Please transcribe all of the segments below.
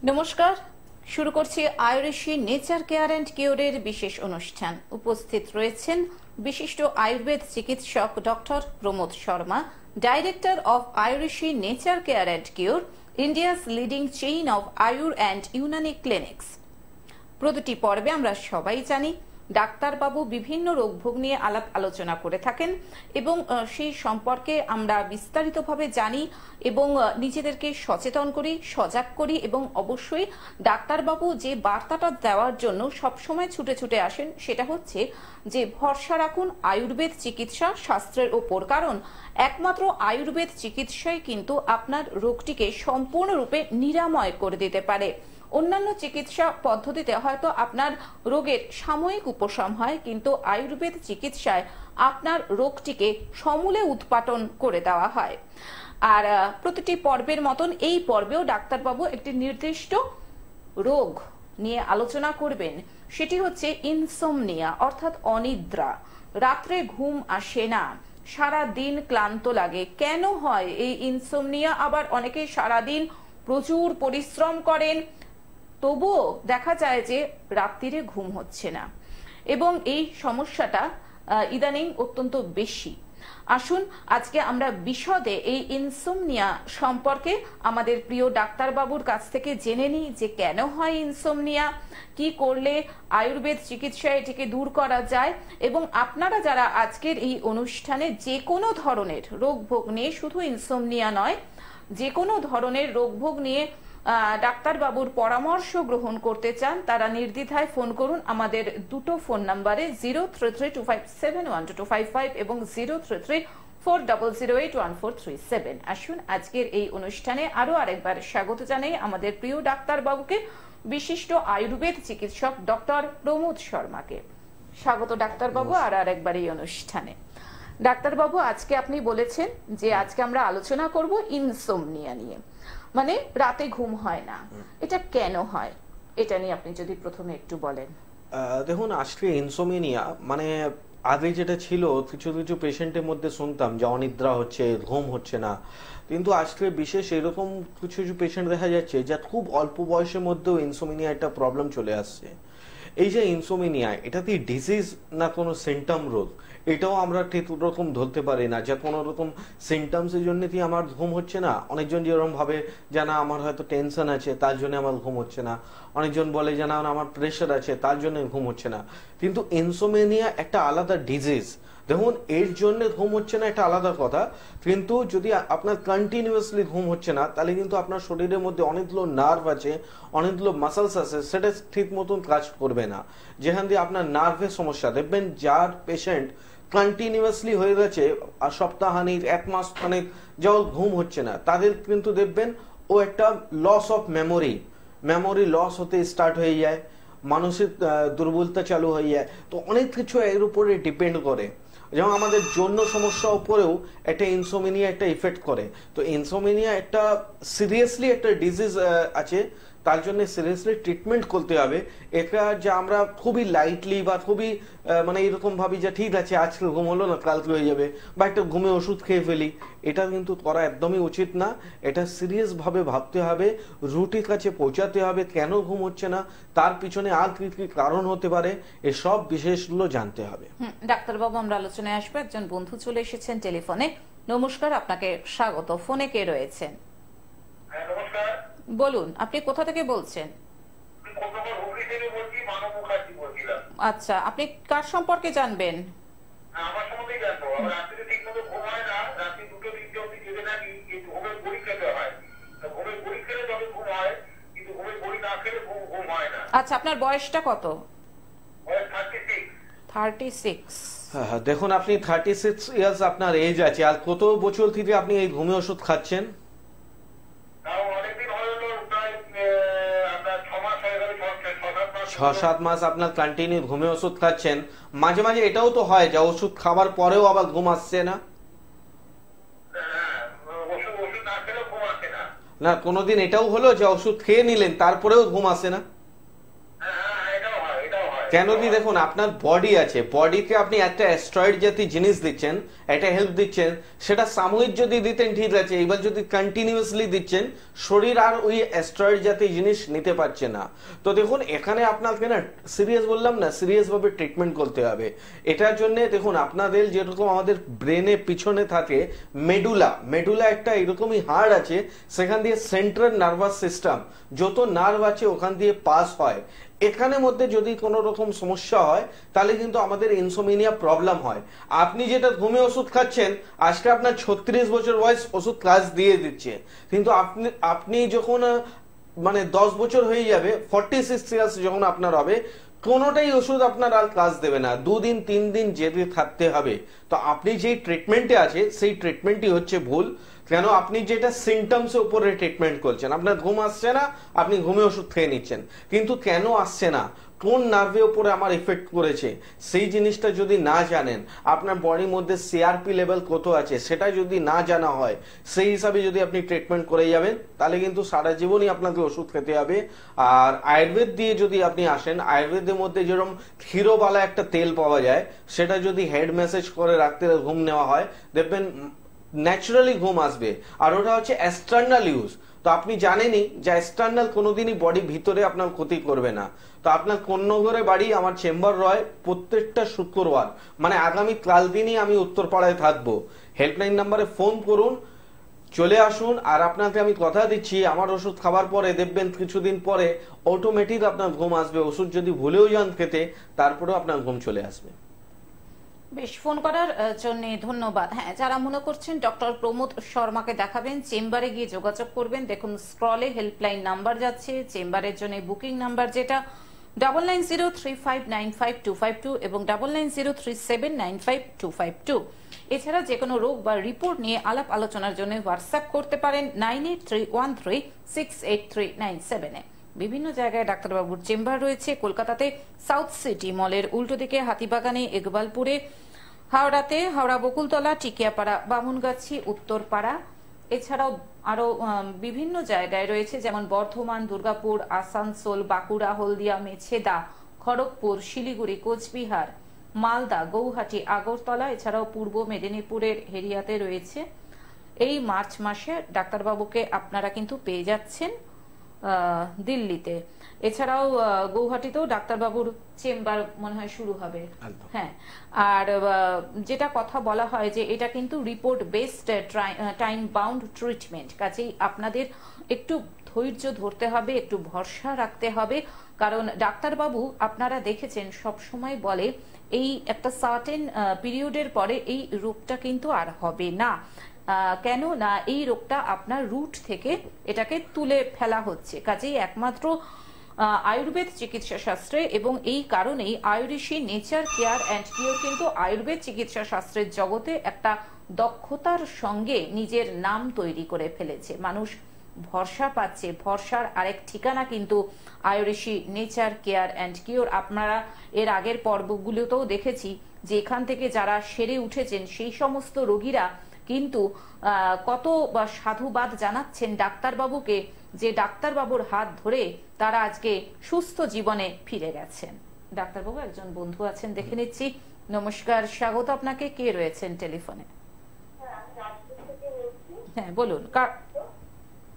নমস্কার, শুরু করছি আয়ুর্বেশী নেচার কেয়ার অ্যান্ড কিওরের বিশেষ অনুষ্ঠান। উপস্থিত রয়েছেন বিশিষ্ট আয়ুর্বেদ চিকিৎসক doctor Pramod Sharma, director of Ayurveshi nature care and cure, India's leading chain of Ayur and Unani clinics. প্রতিটি পর্বে আমরা সবাই জানি ডাক্তারবাবু বিভিন্ন রোগভোগ নিয়ে আলাপ আলোচনা করে থাকেন এবং সেই সম্পর্কে আমরা বিস্তারিতভাবে জানি এবং নিজেদেরকে সচেতন করি, সজাগ করি এবং অবশ্যই ডাক্তারবাবু যে বার্তাটা দেওয়ার জন্য সবসময় ছুটে ছুটে আসেন সেটা হচ্ছে যে ভরসা রাখুন আয়ুর্বেদ চিকিৎসা শাস্ত্রের ওপর, কারণ একমাত্র আয়ুর্বেদ চিকিৎসাই কিন্তু আপনার রোগটিকে সম্পূর্ণরূপে নিরাময় করে দিতে পারে। অন্যান্য চিকিৎসা পদ্ধতিতে হয়তো আপনার রোগের সাময়িক উপশম হয়, কিন্তু আয়ুর্বেদ চিকিৎসায় আপনার রোগটিকে সমূলে উৎপাটন করে দেওয়া হয়। আর প্রতিটি পর্বের মতন এই পর্বেও ডাক্তারবাবু একটি নির্দিষ্ট রোগ নিয়ে আলোচনা করবেন, সেটি হচ্ছে ইনসোমনিয়া অর্থাৎ অনিদ্রা। রাত্রে ঘুম আসে না, সারা দিন ক্লান্ত লাগে। কেন হয় এই ইনসোমনিয়া? আবার অনেকে সারাদিন প্রচুর পরিশ্রম করেন, তবুও দেখা যায় যে রাত্রিরে ঘুম হচ্ছে না এবং এই সমস্যাটা ইদানিং অত্যন্ত বেশি। আসুন আজকে আমরা বিশদে এই ইনসোমনিয়া সম্পর্কে আমাদের প্রিয় ডাক্তারবাবুর কাছ থেকে জেনে নিই যে কেন হয় ইনসোমনিয়া, কি করলে আয়ুর্বেদ চিকিৎসায় এটিকে দূর করা যায়। এবং আপনারা যারা আজকের এই অনুষ্ঠানে যে কোনো ধরনের রোগভোগ নিয়ে, শুধু ইনসোমনিয়া নয়, যে কোনো ধরনের রোগভোগ নিয়ে ডাক্তারবাবুর পরামর্শ গ্রহণ করতে চান, তারা নির্দ্বিধায় ফোন করুন আমাদের দুটো ফোন নাম্বারে 0332571225 এবং 033400811437। আসুন আজকের এই অনুষ্ঠানে আরো আরেকবার স্বাগত জানাই আমাদের প্রিয় ডাক্তারবাবুকে, বিশিষ্ট আয়ুর্বেদ চিকিৎসক ডক্টর প্রমোদ শর্মাকে। স্বাগত ডাক্তারবাবু আর আরেকবার এই অনুষ্ঠানে। ডাক্তারবাবু, আজকে আপনি বলেছেন যে আজকে আমরা আলোচনা করব ইনসোমনিয়া নিয়ে, মানে রাতে ঘুম হয় না, এটা কেন হয় এটা নিয়ে আপনি যদি প্রথমে একটু বলেন। দেখুন, আজকে ইনসোমনিয়া মানে আগে যেটা ছিল কিছু কিছু পেশেন্টের মধ্যে শুনতাম যে অনিদ্রা হচ্ছে, ঘুম হচ্ছে না, কিন্তু আজকে বিশেষ এরকম কিছু কিছু পেশেন্ট দেখা যাচ্ছে যা খুব অল্প বয়সের মধ্যেও ইনসোমনিয়া একটা প্রবলেম চলে আসছে। এই যে ইনসোমনিয়া, এটা কি ডিজিজ না কোনো সিমটম রোগ, এটাও আমরা ঠিক রকম ধরতে পারি না। যে কোনো রকম সিমটমসের জন্য কি আমার ঘুম হচ্ছে না, অনেকজন যেরকম ভাবে জানা আমার হয়তো টেনশন আছে তার জন্য আমার ঘুম হচ্ছে না, অনেকজন বলে জানা আমার প্রেশার আছে তার জন্য ঘুম হচ্ছে না, কিন্তু ইনসোমনিয়া একটা আলাদা ডিজিজ। দেখুন, এর জন্য ঘুম হচ্ছে না একটা আলাদা কথা, কিন্তু যদি আপনার কন্টিনিউয়াসলি ঘুম হচ্ছে না তাহলে কিন্তু আপনার শরীরের মধ্যে অনেকগুলো নার্ভ আছে, অনেকগুলো মাসলস আছে, সেটা ঠিক মতন কাজ করবে না। যেখান দিয়ে আপনার নার্ভের সমস্যা, দেখবেন যার পেশেন্ট কন্টিনিউয়াসলি হয়ে গেছে আর সপ্তাহানিক এক মাস খানিক যাও ঘুম হচ্ছে না, তাদের কিন্তু দেখবেন ও একটা লস অফ মেমোরি লস হতে স্টার্ট হয়ে যায়, মানসিক দুর্বলতা চালু হয়ে যায়। তো অনেক কিছু এর উপরে ডিপেন্ড করে, যেমন আমাদের জন্য সমস্যা উপরেও একটা ইনসোমনিয়া একটা ইফেক্ট করে। তো ইনসোমনিয়া একটা সিরিয়াসলি একটা ডিজিজ আছে, তার জন্য সিরিয়াসলি ট্রিটমেন্ট করতে হবে। এটা যা আমরা খুবই লাইটলি বা খুবই মানে এরকম ভাবি যে ঠিক আছে আজকে ঘুম হলো না কালকে হয়ে যাবে, বা একটা ঘুমে ওষুধ খেয়ে ফেলি, এটা কিন্তু করা একদমই উচিত না। এটা সিরিয়াস ভাবে ভাবতে হবে, রুটির কাছে পৌঁছাতে হবে কেন ঘুম হচ্ছে না, তার পিছনে আর কি কি কারণ হতে পারে, এসব বিশেষগুলো জানতে হবে। ডাক্তারবাবু, আমরা আলোচনায় আসবো। একজন বন্ধু চলে এসেছেন টেলিফোনে। নমস্কার, আপনাকে স্বাগত। ফোনে কে রয়েছেন? বলুন, আপনি কোথা থেকে বলছেন? আচ্ছা, আপনি কার সম্পর্কে জানবেন? আচ্ছা, আপনার বয়সটা কত? 36। হ্যাঁ, দেখুন আপনি 36 ইয়ার্স আপনার এজ আছে, আর কত বছর থেকে আপনি এই ঘুমে ওষুধ খাচ্ছেন? 6-7 মাস আপনার কন্টিনিউ ঘুমে ওষুধ খাচ্ছেন। মাঝে মাঝে এটাও তো হয় যে ওষুধ খাবার পরেও আবার ঘুম আসছে না? না, কোনোদিন এটাও হলো যে ওষুধ খেয়ে নিলেন তারপরেও ঘুম আসে না? কেন দি দেখুন আপনার বডি আছে, বডিকে আপনি একটা অ্যাস্ট্রয়েড জাতীয় জিনিস দিচ্ছেন, একটা হেল্প দিচ্ছেন, সেটা সাময়িক যদি দিতেন ঠিক আছে, এবার যদি কন্টিনিউয়াসলি দিচ্ছেন শরীর আর ওই অ্যাস্ট্রয়েড জাতীয় জিনিস নিতে পারছে না। তো দেখুন এখানে আপনাকে না সিরিয়াস বললাম না, সিরিয়াস ভাবে ট্রিটমেন্ট করতে হবে। এটার জন্য দেখুন আপনাদের যেরকম আমাদের ব্রেনে পিছনে থাকে মেডুলা, মেডুলা একটা এরকমই হাড় আছে, সেখান দিয়ে সেন্ট্রাল নার্ভাস সিস্টেম যত নার্ভ আছে ওখান দিয়ে পাস হয়। এখানে মধ্যে যদি কোনো রকম সমস্যা হয় তাহলে কিন্তু আমাদের ইনসোমিনিয়া প্রবলেম হয়। আপনি যেটা ঘুমে ওষুধ খাচ্ছেন, আজকে আপনার 36 বছর বয়স ওষুধ কাজ দিয়ে দিচ্ছে, কিন্তু আপনি যখন মানে 10 বছর হয়ে যাবে, 46 ইয়ার্স যখন আপনার হবে, কোনোটাই ওষুধ আপনার আর কাজ দেবে না, 2 দিন 3 দিন যেতে থাকতে হবে। তো আপনি যেই ট্রিটমেন্টে আছে সেই ট্রিটমেন্টই হচ্ছে ভুল। কেন আপনি যেটা সিমটমস এর উপরে ট্রিটমেন্ট করছেন, আপনার ঘুম আসছে না, আপনি ঘুমে ওষুধ খেয়ে নিচ্ছেন, কিন্তু কেন আসছে না, কোন নার্ভের উপরে আমার এফেক্ট করেছে সেই জিনিসটা যদি না জানেন, আপনার বডির মধ্যে সিআরপি লেভেল কত আছে সেটা যদি না জানা হয়, সেই হিসাবে যদি আপনি ট্রিটমেন্ট করে যাবেন তাহলে কিন্তু সারা জীবনই আপনাকে ওষুধ খেতে হবে। আর আয়ুর্বেদ দিয়ে যদি আপনি আসেন, আয়ুর্বেদের মধ্যে যেরকম ক্ষীরবালা একটা তেল পাওয়া যায়, সেটা যদি হেড ম্যাসেজ করে রাখতে ঘুম নেওয়া হয়, দেখবেন ন্যাচারালি ঘুম আসবে। আর ওটা হচ্ছে এক্সটার্নাল ইউজ। তো আপনি জানেনই যে এক্সটার্নাল কোনোদিনই বডি ভিতরে আপনার ক্ষতি করবে না। তো আপনার কোন্নগরে বাড়ি, আমার চেম্বার রয় প্রত্যেকটা শুক্রবার, মানে আগামী কাল দিনই আমি উত্তরপাড়ায় থাকবো। হেল্পলাইন নাম্বারে ফোন করুন, চলে আসুন। আর আপনাকে আমি কথা দিচ্ছি, আমার ওষুধ খাবার পরে দেখবেন কিছুদিন পরে অটোমেটিক আপনার ঘুম আসবে। ওষুধ যদি ভুলেও যান খেতে, তারপরেও আপনার ঘুম চলে আসবে। বেশ, ফোন করার জন্য ধন্যবাদ। হ্যাঁ, যারা মনে করছেন ডক্টর প্রমোদ শর্মাকে দেখাবেন, চেম্বারে গিয়ে যোগাযোগ করবেন। দেখুন স্ক্রলে হেল্পলাইন নাম্বার যাচ্ছে, চেম্বারের জন্য বুকিং নাম্বার যেটা 9903595252 এবং 9903795252। এছাড়া যে কোনো রোগ বা রিপোর্ট নিয়ে আলাপ আলোচনার জন্য হোয়াটসঅ্যাপ করতে পারেন 9831368397-এ। বিভিন্ন জায়গায় ডাক্তারবাবুর চেম্বার রয়েছে। কলকাতাতে সাউথ সিটি মলের উল্টো দিকে, হাতিবাগানে, ইকবালপুরে, হাওড়াতে হাওড়া বকুলতলা, টিকিয়াপাড়া, বামুনগাছি, উত্তরপাড়া, এছাড়াও আরো বিভিন্ন জায়গায় রয়েছে, যেমন বর্ধমান, দুর্গাপুর, আসানসোল, বাঁকুড়া, হলদিয়া, মেছেদা, খড়গপুর, শিলিগুড়ি, কোচবিহার, মালদা, গৌহাটি, আগরতলা, এছাড়াও পূর্ব মেদিনীপুরের হেরিয়াতে রয়েছে। এই মার্চ মাসে ডাক্তারবাবুকে আপনারা কিন্তু পেয়ে যাচ্ছেন দিল্লিতে। এছাড়াও গৌহাটিতেও ডাক্তারবাবুর চেম্বার মনে হয় শুরু হবে। হ্যাঁ, আর যেটা কথা বলা হয় যে এটা কিন্তু report based time bound treatment, কাজেই আপনাদের একটু ধৈর্য ধরতে হবে, একটু ভরসা রাখতে হবে। কারণ ডাক্তারবাবু আপনারা দেখেছেন সব সময় বলে এই একটা সার্টেন পিরিয়ডের পরে এই রোগটা কিন্তু আর হবে না। কেন না, এই রোগটা আপনার রুট থেকে এটাকে তুলে ফেলা হচ্ছে। কাজেই একমাত্র আয়ুর্বেদ চিকিৎসা শাস্ত্রে, এবং এই কারণেই Ayurishi nature care and cure কিন্তু আয়ুর্বেদ চিকিৎসা শাস্ত্রের জগতে একটা দক্ষতার সঙ্গে নিজের নাম তৈরি করে ফেলেছে। মানুষ ভরসা পাচ্ছে। ভরসার আরেক ঠিকানা কিন্তু Ayurishi nature care and cure. আপনারা এর আগের পর্বগুলোতেও দেখেছি যে এখান থেকে যারা সেরে উঠেছেন সেই সমস্ত রোগীরা কিন্তু কত সাধুবাদ জানাচ্ছেন ডাক্তারবাবুকে, যে ডাক্তারবাবুর হাত ধরে তারা আজকে সুস্থ জীবনে ফিরে গেছেন। ডাক্তারবাবু একজন বন্ধু আছেন, দেখে নিচ্ছি। নমস্কার, স্বাগত আপনাকে। কে রয়েছেন টেলিফোনে? হ্যাঁ বলুন,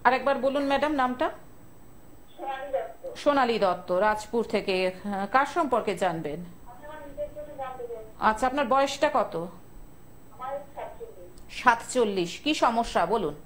আরেকবার বলুন ম্যাডাম নামটা। সোনালী দত্ত, রাজপুর থেকে। কার সম্পর্কে জানবেন? আচ্ছা, আপনার বয়সটা কত? 47। কি সমস্যা বলুন?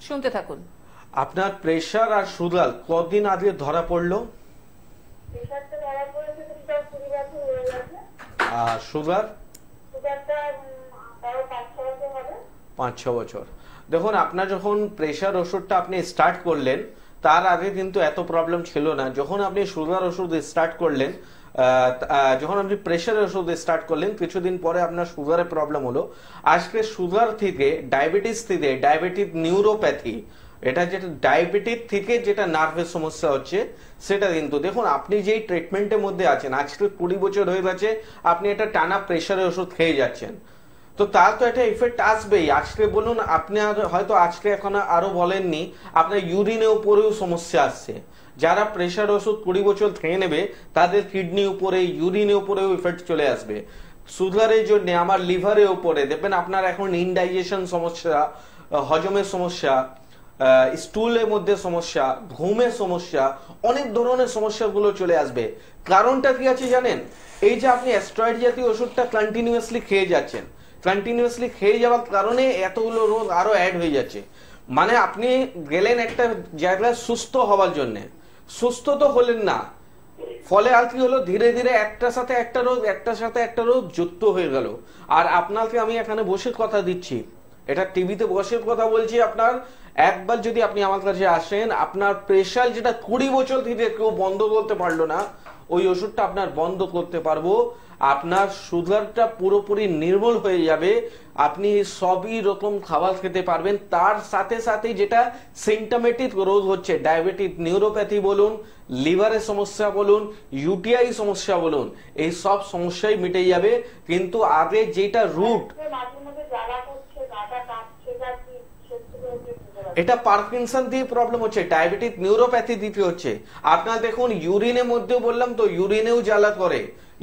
শুনতে থাকুন। আপনার প্রেসার আর সুগার কতদিন আগে ধরা পড়লো? আর সুগার? 5-6 বছর। দেখুন আপনার যখন প্রেসার ওষুধটা আপনি স্টার্ট করলেন তার আগে কিন্তু এত প্রবলেম ছিল না। যখন আপনি সুগার ওষুধ স্টার্ট করলেন, যখন আপনি প্রেশারের ওষুধ স্টার্ট করলেন, কিছুদিন পরে আপনার সুগারের প্রবলেম হলো। আজকে সুগার থেকে ডায়াবেটিস থেকে ডায়াবেটিক নিউরোপ্যাথি, এটা যেটা ডায়াবেটিক থেকে যেটা নার্ভের সমস্যা হচ্ছে সেটা কিন্তু দেখুন, আপনি যেই ট্রিটমেন্টের মধ্যে আছেন আজকে 20 বছর হয়ে গেছে, আপনি একটা টানা প্রেশারের ওষুধ খেয়ে যাচ্ছেন, তো তার তো একটা ইফেক্ট আসবেই। আজকে বলুন, আপনি হয়তো আজকে এখন আরো বলেননি, আপনার ইউরিনের উপরেও সমস্যা আসছে। যারা প্রেশার ওষুধ 20 বছর খেয়ে নেবে তাদের কিডনি উপরে, ইউরিনের উপরেও ইফেক্ট চলে আসবে। সুগারের জন্য আমার লিভারের উপরে দেখবেন আপনার এখন ইনডাইজেশন সমস্যা, হজমের সমস্যা, স্টুলের মধ্যে সমস্যা, ঘুমের সমস্যা, অনেক ধরনের সমস্যাগুলো চলে আসবে। কারণটা কি আছে জানেন? এই যে আপনি স্টেরয়েড জাতীয় ওষুধটা কন্টিনিউয়াসলি খেয়ে যাচ্ছেন, কন্টিনিউয়াসলি খেয়ে যাওয়ার কারণে এতগুলো রোগ আরো অ্যাড হয়ে যাচ্ছে। মানে আপনি গেলেন একটা জায়গায় সুস্থ হওয়ার জন্য, সুস্থ তো হলেন না, ফলে আর কি হলো, ধীরে ধীরে একটার সাথে একটা রোগ, একটার সাথে একটা রোগ যুক্ত হয়ে গেল। আর আপনাকে আমি এখানে বসে কথা দিচ্ছি, এটা টিভিতে বসে কথা বলছি, আপনার একবার যদি আপনি আমার কাছে আসেন, আপনার প্রেশার যেটা 20 বছর থেকে কেউ বন্ধ করতে পারলো না, ওই ওষুধটা আপনার বন্ধ করতে পারবো। আপনার সুগারটা পুরোপুরি নির্মূল হয়ে যাবে, আপনি সবই রকম খাবার খেতে পারবেন। তার সাথে সাথে যেটা সিমটমেটিক রোগ হচ্ছে, ডায়াবেটিক নিউরোপ্যাথি বলুন, লিভারের সমস্যা বলুন, ইউটিআই সমস্যা বলুন, এই সব সমস্যাই মিটে যাবে। কিন্তু আগে যেটা রুট, এটা পার্কিনসন দিয়ে প্রবলেম হচ্ছে, ডায়াবেটিক নিউরোপ্যাথি দিতে হচ্ছে। আপনার দেখুন ইউরিনের মধ্যেও বললাম তো, ইউরিনেও জ্বালা করে,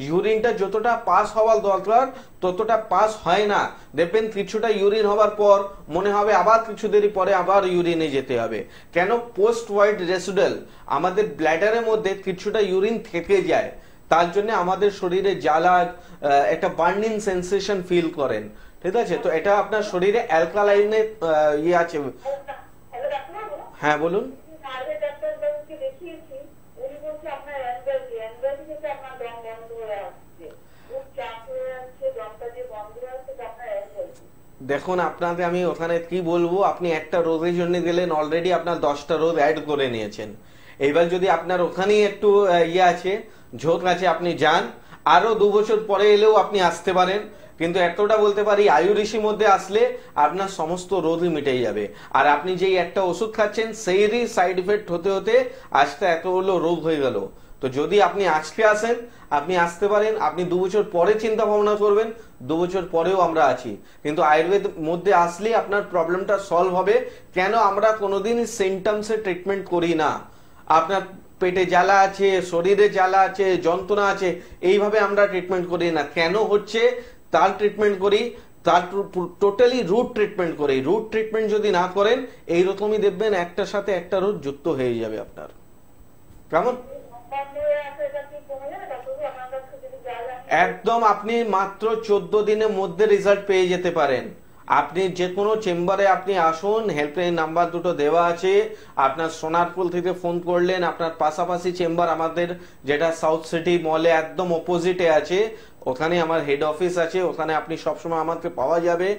ইউরিনটা যতটা পাস হওয়ার দরকার ততটা পাস হয় না। দেখবেন কিছুটা ইউরিন হওয়ার পর মনে হবে আবার কিছু দেরি পরে আবার ইউরিনে যেতে হবে। কেন? পোস্ট ওয়াইড রেসিডুয়াল, আমাদের ব্ল্যাডারের মধ্যে কিছুটা ইউরিন থেকে যায়, তার জন্য আমাদের শরীরে জ্বালা, একটা বার্নিং সেন্সেশন ফিল করেন। ঠিক আছে, তো এটা আপনার শরীরে অ্যালকালাইনের ইয়ে আছে। হ্যাঁ বলুন। দেখুন আপনাকে আমি ওখানে কি বলবো, আপনি একটা রোগের জন্য গেলেন, অলরেডি আপনার 10টা রোগ অ্যাড করে নিয়েছেন। এইবার যদি আপনার ওখানেই একটু ইয়ে আছে, ঝোঁক আছে, আপনি যান, আরো 2 বছর পরে এলেও আপনি আসতে পারেন। কিন্তু এতটা বলতে পারি, আয়ুর্বেদের মধ্যে আসলে আপনার সমস্ত রোগই মিটে যাবে। আর আপনি যেই একটা ওষুধ খাচ্ছেন সেইরই সাইড ইফেক্ট হতে হতে আজকে এতগুলো রোগ হয়ে গেল। তো যদি আপনি আজকে আসেন, আপনি আসতে পারেন, আপনি 2 বছর পরে চিন্তা ভাবনা করবেন, 2 বছর পরেও আমরা আছি। কিন্তু আয়ুর্বেদ মধ্যে আসলে আপনার প্রবলেমটা সলভ হবে। কেন? আমরা কোনোদিন সিমটমসে ট্রিটমেন্ট করি না। আপনার পেটে জ্বালা আছে, শরীরে জ্বালা আছে, যন্ত্রণা আছে, এইভাবে আমরা ট্রিটমেন্ট করি না। কেন হচ্ছে তার ট্রিটমেন্ট করি, তার টোটালি রুট ট্রিটমেন্ট করি। রুট ট্রিটমেন্ট যদি না করেন, এইরকমই দেখবেন একটার সাথে একটা রোগ যুক্ত হয়ে যাবে আপনার। কেমন? একদম আপনি মাত্র 14 দিনের মধ্যে রেজাল্ট পেয়ে যেতে পারেন। আপনি যে কোনো চেম্বারে আপনি আসুন, হেল্পলাইন নাম্বার দুটো দেওয়া আছে। আপনার সোনারপুর থেকে ফোন করলেন, আপনার পাশাপাশি চেম্বার আমাদের যেটা সাউথ সিটি মলে একদম অপোজিটে আছে, ওখানে আমার হেড অফিস আছে, ওখানে আপনি সবসময় আমাকে পাওয়া যাবে।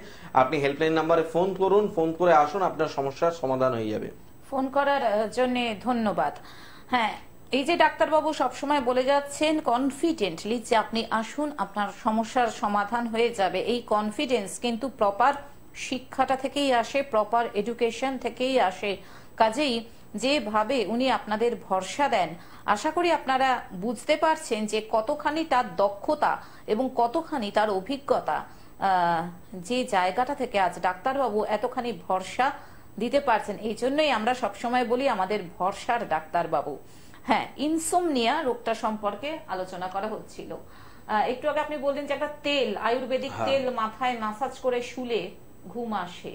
আপনি হেল্পলাইন নাম্বারে ফোন করুন, ফোন করে আসুন, আপনার সমস্যার সমাধান হয়ে যাবে। ফোন করার জন্য ধন্যবাদ। হ্যাঁ, এই যে ডাক্তারবাবু সবসময় বলে যাচ্ছেন কনফিডেন্টলি যে আপনি আসুন, আপনার সমস্যার সমাধান হয়ে যাবে, এই কনফিডেন্স কিন্তু প্রপার শিক্ষাটা থেকেই আসে, প্রপার এডুকেশন থেকেই আসে। কাজেই যেভাবে উনি আপনাদের ভরসা দেন, আশা করি আপনারা বুঝতে পারছেন যে কতখানি তার দক্ষতা এবং কতখানি তার অভিজ্ঞতা, যে জায়গাটা থেকে আজ ডাক্তারবাবু এতখানি ভরসা দিতে পারছেন। এই জন্যই আমরা সবসময় বলি আমাদের ভরসার ডাক্তারবাবু। হ্যাঁ, ইনসোমনিয়া রোগটা সম্পর্কে আলোচনা করা হচ্ছিল। একটু আগে আপনি বললেন যে একটা তেল, আয়ুর্বেদিক তেল মাথায় মাসাজ করে শুলে ঘুম আসে।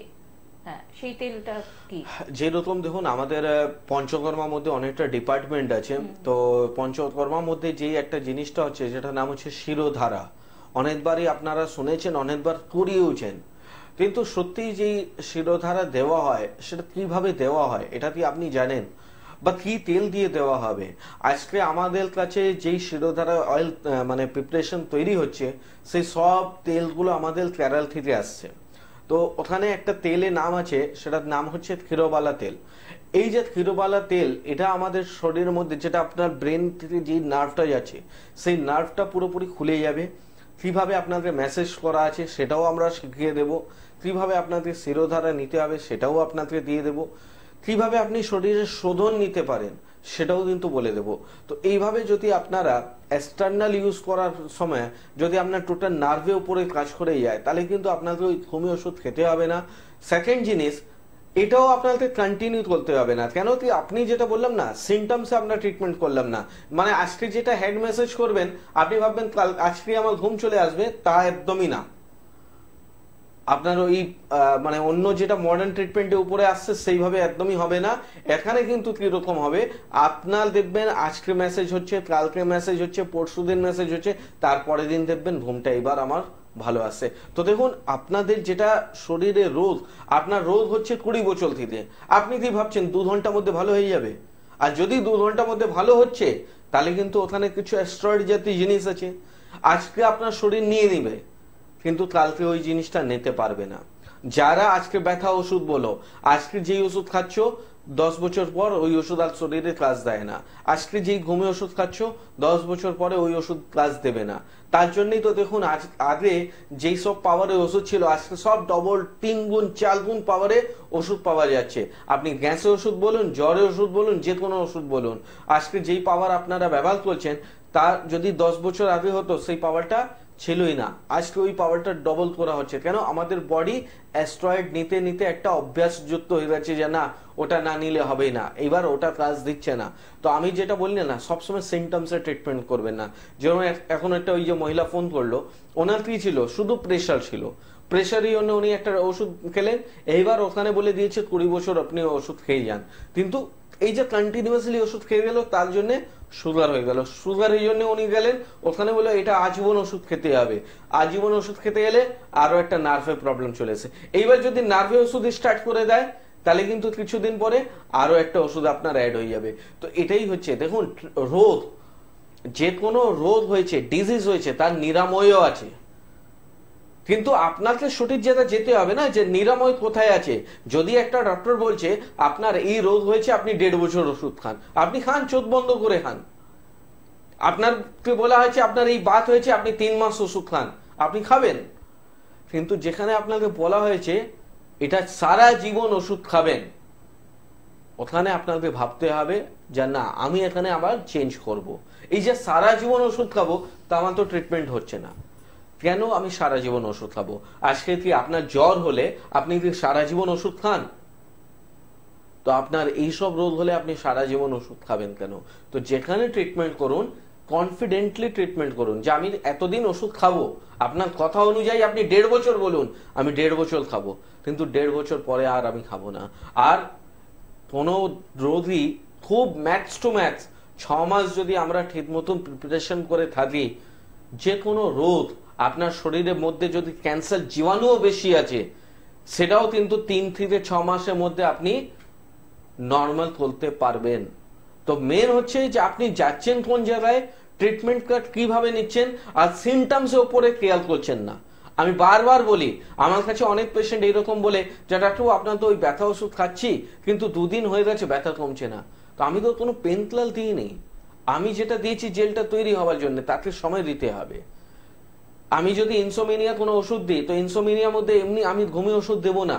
হ্যাঁ, সেই তেলটা কি? যেরকম দেখুন আমাদের পঞ্চকর্মার মধ্যে অনেকটা ডিপার্টমেন্ট আছে, তো পঞ্চকর্মার মধ্যে যে একটা জিনিসটা হচ্ছে যেটা নাম হচ্ছে শিরোধারা। অনেকবারই আপনারা শুনেছেন, অনেকবার করিয়েওছেন, কিন্তু সত্যি যেই শিরোধারা দেওয়া হয় সেটা কিভাবে দেওয়া হয় এটা কি আপনি জানেন? বা কি তেল দিয়ে দেওয়া হবে? আজকে আমাদের কাছে যেই শিরোধারা অয়েল মানে প্রিপারেশন তৈরি হচ্ছে, সেই সব তেলগুলো আমাদের কেরল থেকে আসছে। তো ওখানে একটা তেলের নাম আছে, সেটার নাম হচ্ছে ক্ষীরবালা তেল। এই যে ক্ষীরবালা তেল, এটা আমাদের শরীরের মধ্যে, যেটা আপনার ব্রেন থেকে যে নার্ভটা যাচ্ছে সেই নার্ভটা পুরোপুরি খুলে যাবে। কিভাবে আপনাদের মেসেজ করা আছে সেটাও আমরা শিখিয়ে দেব, কিভাবে আপনাদের শিরোধারা নিতে হবে সেটাও আপনাদের দিয়ে দেব, কিভাবে আপনি শরীরের শোধন নিতে পারেন সেটাও কিন্তু বলে দেব। তো এইভাবে যদি আপনারা এক্সটার্নাল ইউজ করার সময় যদি আপনার টোটাল নার্ভের উপরে কাজ করে যায়, তাহলে কিন্তু আপনাকে ওই হোমিও ওষুধ খেতে হবে না। সেকেন্ড জিনিস, এটাও আপনাকে কন্টিনিউ করতে হবে না। কেন কি আপনি যেটা বললাম না, সিমটমসে আমরা ট্রিটমেন্ট করলাম না, মানে আজকে যেটা হেড মেসেজ করবেন আপনি ভাববেন কাল আজকে আমার ঘুম চলে আসবে, তা একদমই না। আপনার ওই মানে অন্য যেটা মডার্ন ট্রিটমেন্টের উপরে আসছে সেইভাবে একদমই হবে না। এখানে কিন্তু কিরকম হবে, আপনার দেখবেন আজকে মেসেজ হচ্ছে, কালকে মেসেজ হচ্ছে, পরশুদিন মেসেজ হচ্ছে, তারপরের দিন দেখবেন ঘুমটা এবার আমার ভালো আসে। তো দেখুন, আপনাদের যেটা শরীরে রোগ, আপনার রোগ হচ্ছে 20 বছর থেকে, আপনি কি ভাবছেন 2 ঘন্টার মধ্যে ভালো হয়ে যাবে? আর যদি 2 ঘন্টার মধ্যে ভালো হচ্ছে, তাহলে কিন্তু ওখানে কিছু অ্যাস্ট্রয়েড জাতীয় জিনিস আছে, আজকে আপনার শরীর নিয়ে নিবে কিন্তু কালকে ওই জিনিসটা নিতে পারবে না। যারা আজকে ব্যথা ওষুধ বলো, আজকে যেই ওষুধ খাচ্ছ 10 বছর পর ওই ওষুধ আর শরীরে কাজ দেয় না। আজকে যেই ঘুমে ওষুধ খাচ্ছ 10 বছর পরে ওই ওষুধ কাজ দেবে না। তার জন্যই তো দেখুন, আগে যেই সব পাওয়ারের ওষুধ ছিল আজকে সব ডবল, 3 গুণ 4 গুণ পাওয়ারে ওষুধ পাওয়া যাচ্ছে। আপনি গ্যাসের ওষুধ বলুন, জ্বরের ওষুধ বলুন, যে কোনো ওষুধ বলুন, আজকে যেই পাওয়ার আপনারা ব্যবহার করছেন তা যদি 10 বছর আগে হতো সেই পাওয়ারটা ছিলই না। আজকে ওই পাওয়ারটা ডবল করা হচ্ছে। কেন? আমাদের বডি অ্যাস্ট্রয়েড নিতে নিতে একটা অভ্যাসযুক্ত হয়ে গেছে যে না, ওটা না নিলে হবেই না, এবার ওটা কাজ দিচ্ছে না। তো আমি যেটা বললি না, সবসময় সিমটমসে ট্রিটমেন্ট করবেন না। যেমন এখন একটা ওই যে মহিলা ফোন করলো, ওনার কি ছিল, শুধু প্রেশার ছিল, প্রেশারই জন্য উনি একটা ওষুধ খেলেন, এইবার ওখানে বলে দিয়েছে 20 বছর আপনি ওষুধ খেয়ে যান। কিন্তু এই যে কন্টিনিউয়াসলি ওষুধ খেয়ে গেল, তার জন্য সুগার হয়ে গেল, সুগারের জন্য উনি গেলেন ওখানে, বলে এটা আজীবন ওষুধ খেতে হবে। আজীবন ওষুধ খেতে গেলে আরো একটা নার্ভের প্রবলেম চলে এসে, এইবার যদি নার্ভে ওষুধ স্টার্ট করে দেয় তাহলে কিন্তু কিছুদিন পরে আরো একটা ওষুধ আপনার অ্যাড হয়ে যাবে। তো এটাই হচ্ছে, দেখুন, রোগ, যে কোনো রোগ হয়েছে, ডিজিজ হয়েছে, তার নিরাময়ও আছে, কিন্তু আপনাকে সঠিক জায়গায় যেতে হবে না যে নিরাময় কোথায় আছে। যদি একটা ডক্টর বলছে আপনার এই রোগ হয়েছে, আপনি 1.5 বছর ওষুধ খান, আপনি খান, চোখ বন্ধ করে খান। আপনাকে বলা হয়েছে আপনার এই বাত হয়েছে, আপনি 3 মাস ওষুধ খান, আপনি খাবেন। কিন্তু যেখানে আপনাকে বলা হয়েছে এটা সারা জীবন ওষুধ খাবেন, ওখানে আপনাকে ভাবতে হবে যে না, আমি এখানে আবার চেঞ্জ করব। এই যে সারা জীবন ওষুধ খাবো, তা আমার তো ট্রিটমেন্ট হচ্ছে না। কেন আমি সারা জীবন ওষুধ খাবো? আজকে কি আপনার জ্বর হলে আপনি কি সারা জীবন ওষুধ খান? তো আপনার এইসব রোগ হলে আপনি সারা জীবন ওষুধ খাবেন কেন? তো যেখানে ট্রিটমেন্ট করুন, কনফিডেন্টলি ট্রিটমেন্ট করুন যে আমি এতদিন ওষুধ খাবো। আপনার কথা অনুযায়ী আপনি 1.5 বছর বলুন, আমি 1.5 বছর খাবো, কিন্তু 1.5 বছর পরে আর আমি খাবো না। আর কোনো রোগী খুব ম্যাক্স টু ম্যাক্স 6 মাস যদি আমরা ঠিক মতন প্রিপারেশন করে থাকি, যে কোনো রোগ, আপনার শরীরের মধ্যে যদি ক্যান্সার জীবাণুও বেশি আছে, সেটাও কিন্তু 3 থেকে 6 মাসের মধ্যে আপনি নর্মাল করতে পারবেন। তো মেন হচ্ছে যে আপনি যাচ্ছেন কোন জায়গায়, ট্রিটমেন্ট কিভাবে নিচ্ছেন, আর সিমটমসের উপরে খেয়াল করছেন না। আমি বারবার বলি, আমার কাছে অনেক পেশেন্ট এরকম বলে যে ডাক্তার আপনার তো ওই ব্যথা ওষুধ খাচ্ছি, কিন্তু 2 দিন হয়ে গেছে ব্যথা কমছে না। তো আমি তো কোনো পেন কিলার দিইনি, আমি যেটা দিয়েছি জেলটা তৈরি হওয়ার জন্য, তাকে সময় দিতে হবে। আমি যদি ইনসোমেনিয়া কোনো ওষুধ দিই, তো ইনসোমেনিয়ার মধ্যে এমনি আমি ঘুমিয়ে ওষুধ দেবো না,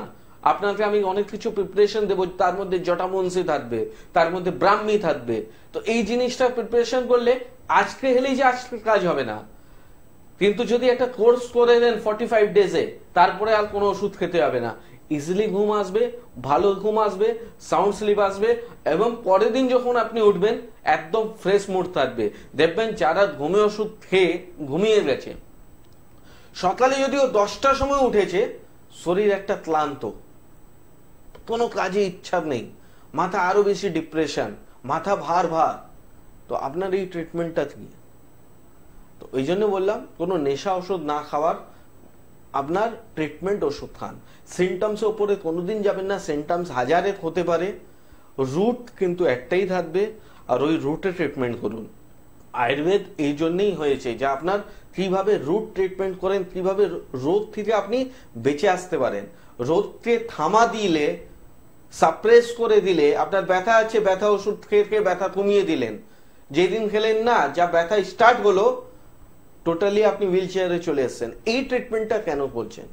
আপনাকে আমি অনেক কিছু প্রিপারেশন দেবো, তার মধ্যে জটামনসি থাকবে, তার মধ্যে ব্রাহ্মী থাকবে। তো এই জিনিসটা প্রিপারেশন করলে আজকে হলেই যে আজকে কাজ হবে না। কিন্তু যদি একটা কোর্স করে দেন 45 ডেজে, তারপরে আর কোনো ওষুধ খেতে হবে না, ইজিলি ঘুম আসবে, ভালো ঘুম আসবে, সাউন্ড স্লিপ আসবে, এবং পরের দিন যখন আপনি উঠবেন একদম ফ্রেশ মুড থাকবে। দেখবেন যারা ঘুমে ওষুধ খেয়ে ঘুমিয়ে গেছে, সকালে যদিও 10টার সময় উঠেছে, শরীর একটা ক্লান্ত, কোনো কাজে ইচ্ছা নেই, মাথা আরো বেশি ডিপ্রেশন, মাথা ভার ভার। তো আপনার এই ট্রিটমেন্টটা কি? তো ওই জন্য বললাম, কোনো নেশা ওষুধ না খাওয়ার, আপনার ট্রিটমেন্ট ওষুধ খান। সিমটমসের উপরে কোনোদিন যাবেন না, সিমটমস হাজারে হতে পারে, রুট কিন্তু একটাই থাকবে, আর ওই রুটে ট্রিটমেন্ট করুন। আয়ুর্বেদ এই জন্যই হয়েছে যে আপনার কিভাবে রুট ট্রিটমেন্ট করেন, কিভাবে রোগ থেকে আপনি বেঁচে আসতে পারেন। রোগকে থামা দিলে সাপ্রেস করে দিলে, আপনার ব্যথা আছে, ব্যথা ওষুধ খেয়ে খেয়ে ব্যথা কমিয়ে দিলেন, যেদিন খেলেন না যা ব্যথা স্টার্ট হলো টোটালি আপনি হুইল চেয়ারে চলে এসেছেন। এই ট্রিটমেন্টটা কেন করছেন?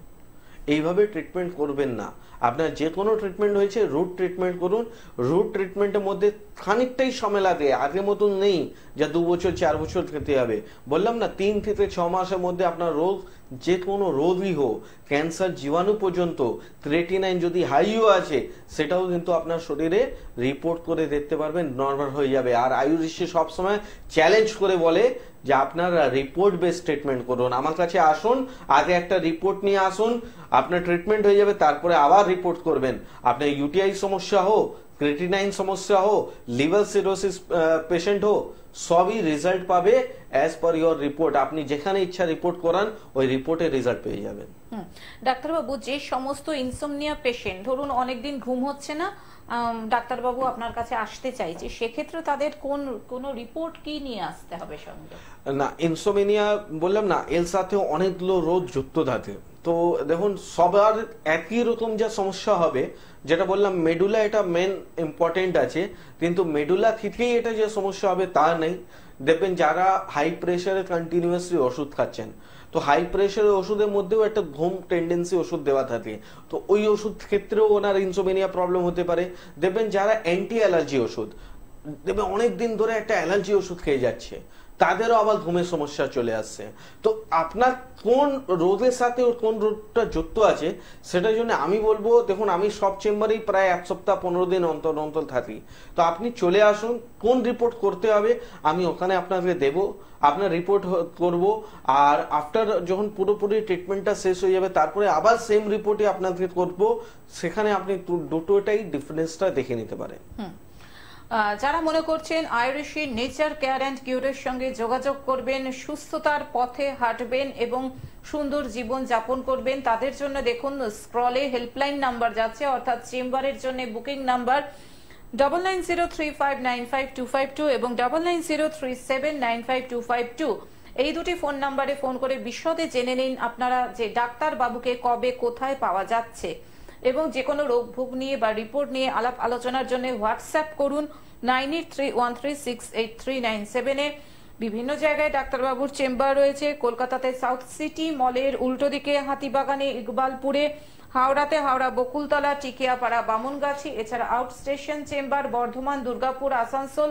এইভাবে ট্রিটমেন্ট করবেন না। আপনার যে কোনো ট্রিটমেন্ট হয়েছে রুট ট্রিটমেন্ট করুন। রুট ট্রিটমেন্টের মধ্যে খানিকটাই সময় লাগে, আগের মতন নেই যা 2 বছর 4 বছর খেতে হবে। বললাম না 3 থেকে 6 মাসের মধ্যে আপনার রোগ, যে কোনো রোগই হোক, ক্যান্সার জীবাণু পর্যন্ত, ক্রিয়েটিনাইন যদি হাইও আছে সেটাও কিন্তু আপনার শরীরে রিপোর্ট করে দেখতে পারবেন, নর্মাল হয়ে যাবে। আর আয়ুর্বেদে সবসময় চ্যালেঞ্জ করে বলে যে আপনারা রিপোর্ট বেস ট্রিটমেন্ট করুন, আমার কাছে আসুন, আগে একটা রিপোর্ট নিয়ে আসুন, আপনার ট্রিটমেন্ট হয়ে যাবে, তারপরে আবার রিপোর্ট করবেন। আপনার ইউটিআই সমস্যা হোক, ক্রিয়েটিনাইন সমস্যা হোক, লিভার সিরোসিস পেশেন্ট হোক, সবই রেজাল্ট পাবে অ্যাজ পার ইওর রিপোর্ট। আপনি যেখানে ইচ্ছা রিপোর্ট করান, ওই রিপোর্টে রেজাল্ট পেয়ে যাবেন। ডাক্তারবাবু, যে সমস্ত ইনসোমনিয়া পেশেন্ট ধরুন অনেকদিন ঘুম হচ্ছে না, ডাক্তারবাবু আপনার কাছে আসতে চাইছে, সেক্ষেত্রে তাদের কোন রিপোর্ট কি নিয়ে আসতে হবে সঙ্গে? না, ইনসোমেনিয়া বললাম না, এর সাথে অনেকগুলো রোগ যুক্ত থাকে। তো দেখুন সবার একই রকম যা সমস্যা হবে, যেটা বললাম মেডুলা এটা মেন ইম্পর্টেন্ট আছে, কিন্তু মেডুলা থেকেই এটা যে সমস্যা হবে তা নেই। দেখবেন যারা হাই প্রেশারে কন্টিনিউয়াসলি ওষুধ খাচ্ছেন, তো হাই প্রেশারের ওষুধের মধ্যেও একটা ঘুম টেন্ডেন্সি ওষুধ দেওয়া থাকে, তো ওই ওষুধ ক্ষেত্রেও ওনার ইনসোমেনিয়া প্রবলেম হতে পারে। দেখবেন যারা অ্যান্টি অ্যালার্জি ওষুধ, দেখবেন অনেকদিন ধরে একটা অ্যালার্জি ওষুধ খেয়ে যাচ্ছে, তাদেরও আবার ঘুমের সমস্যা চলে আসছে। তো আপনার কোন রোগের সাথে কোন রোগটা যুক্ত আছে সেটার জন্য আমি বলবো, দেখুন আমি সব চেম্বারেই প্রায় 1 সপ্তাহ 15 দিন অন্তর অন্তর থাকি, তো আপনি চলে আসুন, কোন রিপোর্ট করতে হবে আমি ওখানে আপনাকে দেব, আপনার রিপোর্ট করব, আর আফটার যখন পুরোপুরি ট্রিটমেন্টটা শেষ হয়ে যাবে তারপরে আবার সেম রিপোর্টই আপনাকে করব, সেখানে আপনি দুটোটাই ডিফারেন্সটা দেখে নিতে পারেন। যারা মনে করছেন আয়ুর্বেদী নেচার কেয়ার অ্যান্ড কিউরের সঙ্গে যোগাযোগ করবেন, সুস্থতার পথে হাঁটবেন এবং সুন্দর জীবন যাপন করবেন, তাদের জন্য দেখুন স্ক্রলে হেল্পলাইন নাম্বার যাচ্ছে, অর্থাৎ চেম্বারের জন্য বুকিং নাম্বার 9903595252 এবং 9903795252। এই দুটি ফোন নাম্বারে ফোন করে বিশদে জেনে নিন আপনারা যে ডাক্তার বাবুকে কবে কোথায় পাওয়া যাচ্ছে, এবং যে কোনো রোগ ভোগ নিয়ে বা রিপোর্ট নিয়ে আলাপ আলোচনার জন্য হোয়াটসঅ্যাপ করুন 9831368397 এ। বিভিন্ন জায়গায় ডাক্তারবাবুর চেম্বার রয়েছে, কলকাতাতে সাউথ সিটি মলের উল্টো দিকে হাতিবাগানে, ইকবালপুরে, হাওড়াতে হাওড়া বকুলতলা, টিকিয়াপাড়া, বামুনগাছি, এছাড়া out station chamber Bardhaman, Durgapur, Asansol,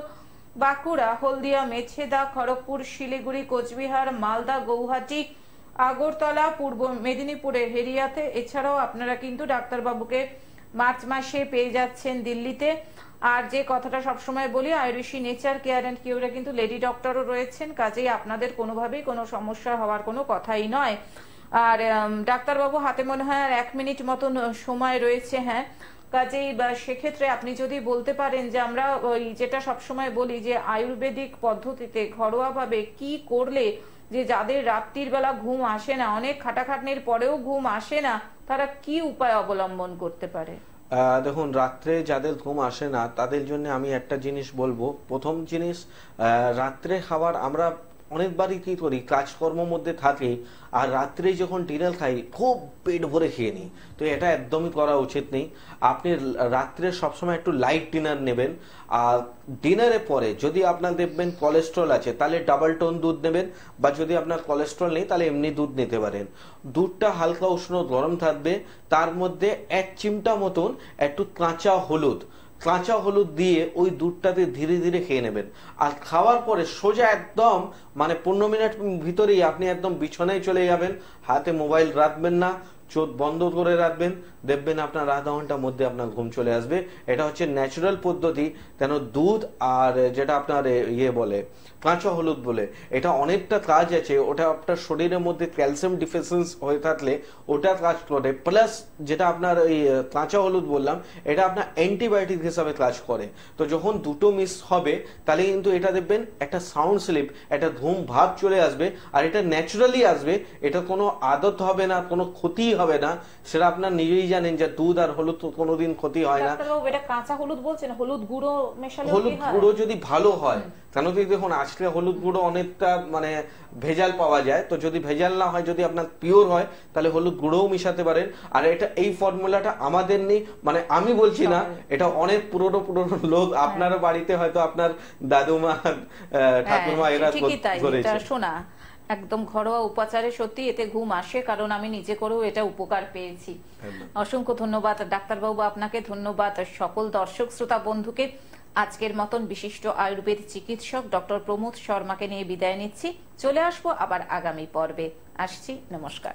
Bankura, Haldia, Mecheda, Kharagpur, Siliguri, Cooch Behar, Malda, Gauhati, Agartala, পূর্ব মেদিনীপুরের হেরিয়াতে। এছাড়াও আপনারা কিন্তু ডাক্তারবাবুকে মার্চ মাসে পেয়ে যাচ্ছেন দিল্লিতে। আর যে কথাটা সবসময় বলি, আয়ুর্বেদী নেচার কেয়ার অ্যান্ড কিউরে কিন্তু লেডি ডক্টরও রয়েছেন, কাজেই আপনাদের কোনোভাবেই কোনো সমস্যা হওয়ার কোনো কথাই নয়। আর ডাক্তারবাবু হাতে মনে হয় আর 1 মিনিট মতন সময় রয়েছে, হ্যাঁ, কাজেই সেক্ষেত্রে আপনি যদি বলতে পারেন যে আমরা ওই যেটা সবসময় বলি যে আয়ুর্বেদিক পদ্ধতিতে ঘরোয়াভাবে কি করলে যে যাদের রাত্রির বেলা ঘুম আসে না, অনেক খাটাখাটনির পরেও ঘুম আসে না, তারা কি উপায় অবলম্বন করতে পারে? দেখুন রাত্রে যাদের ঘুম আসে না তাদের জন্য আমি একটা জিনিস বলবো। প্রথম জিনিস, রাত্রে খাবার আমরা অনেকবারই কি করি, কাজকর্মের মধ্যে থাকি, আর রাত্রে যখন ডিনার খাই খুব পেট ভরে খেয়ে নিই, তো এটা একদমই করা উচিত নেই। আপনি রাত্রে সবসময় একটু লাইট ডিনার নেবেন, আর ডিনারের পরে যদি আপনার দেখবেন কোলেস্ট্রল আছে তাহলে ডাবল টোন দুধ নেবেন, বা যদি আপনার কোলেস্ট্রল নেই তাহলে এমনি দুধ নিতে পারেন। দুধটা হালকা উষ্ণ গরম থাকবে, তার মধ্যে 1 চিমটা মতন একটু কাঁচা হলুদ দিয়ে ওই দুধটাতে ধীরে ধীরে খেয়ে নেবেন। আর খাওয়ার পরে সোজা একদম 15 মিনিট ভিতরেই আপনি একদম বিছানায় চলে যাবেন, হাতে মোবাইল রাখবেন না, চোখ বন্ধ করে রাখবেন, দেখবেন আপনার আধা ঘন্টার মধ্যে আপনার ঘুম চলে আসবে। এটা হচ্ছে ন্যাচারাল পদ্ধতি, কেন দুধ আর যেটা আপনার বলে কাঁচা হলুদ বলে, এটা অনেকটা কাজ আছে, ওটা আপনার শরীরের মধ্যে ক্যালসিয়াম ডিফিসিয়েন্সি হয়ে থাকলে ওটা কাজ করে, প্লাস যেটা আপনার ওই কাঁচা হলুদ বললাম এটা আপনার অ্যান্টিবায়োটিক হিসাবে কাজ করে। তো যখন দুটো মিস হবে তাহলে কিন্তু এটা দেখবেন একটা সাউন্ড স্লিপ, একটা ঘুম ভাব চলে আসবে, আর এটা ন্যাচারালি আসবে, এটা কোনো আদত হবে না, কোনো ক্ষতি হবে না, সেটা আপনার নিজেই জানেন যে দুধ আর হলুদ তো কোনোদিন ক্ষতি হয় না। ডাক্তারবাবু এটা কাঁচা হলুদ বলছেন, হলুদ গুঁড়ো মেশালে হলুদ গুঁড়ো যদি ভালো হয়, কেন কি দেখুন আজকে হলুদ গুঁড়ো অনেকটা মানে ভেজাল পাওয়া যায়, তো যদি ভেজাল না হয়, যদি আপনার পিওর হয়, তাহলে হলুদ গুঁড়োও মিশাতে পারেন। আর এটা এই ফর্মুলাটা আমাদের নেই, মানে আমি বলছি না, এটা অনেক পুরনো পুরনো লোক আপনার বাড়িতে হয়তো আপনার দাদুমা ঠাকুরমা এরা করেছে। শোনা একদম ঘরোয়া উপাচারে সত্যি এতে ঘুম আসে, কারণ আমি নিজে করেও এটা উপকার পেয়েছি। অসংখ্য ধন্যবাদ ডাক্তারবাবু, আপনাকে ধন্যবাদ সকল দর্শক শ্রোতা বন্ধুকে। আজকের মতন বিশিষ্ট আয়ুর্বেদ চিকিৎসক ডক্টর প্রমোদ শর্মাকে নিয়ে বিদায় নিচ্ছি। চলে আসবো আবার আগামী পর্বে। আসছি, নমস্কার।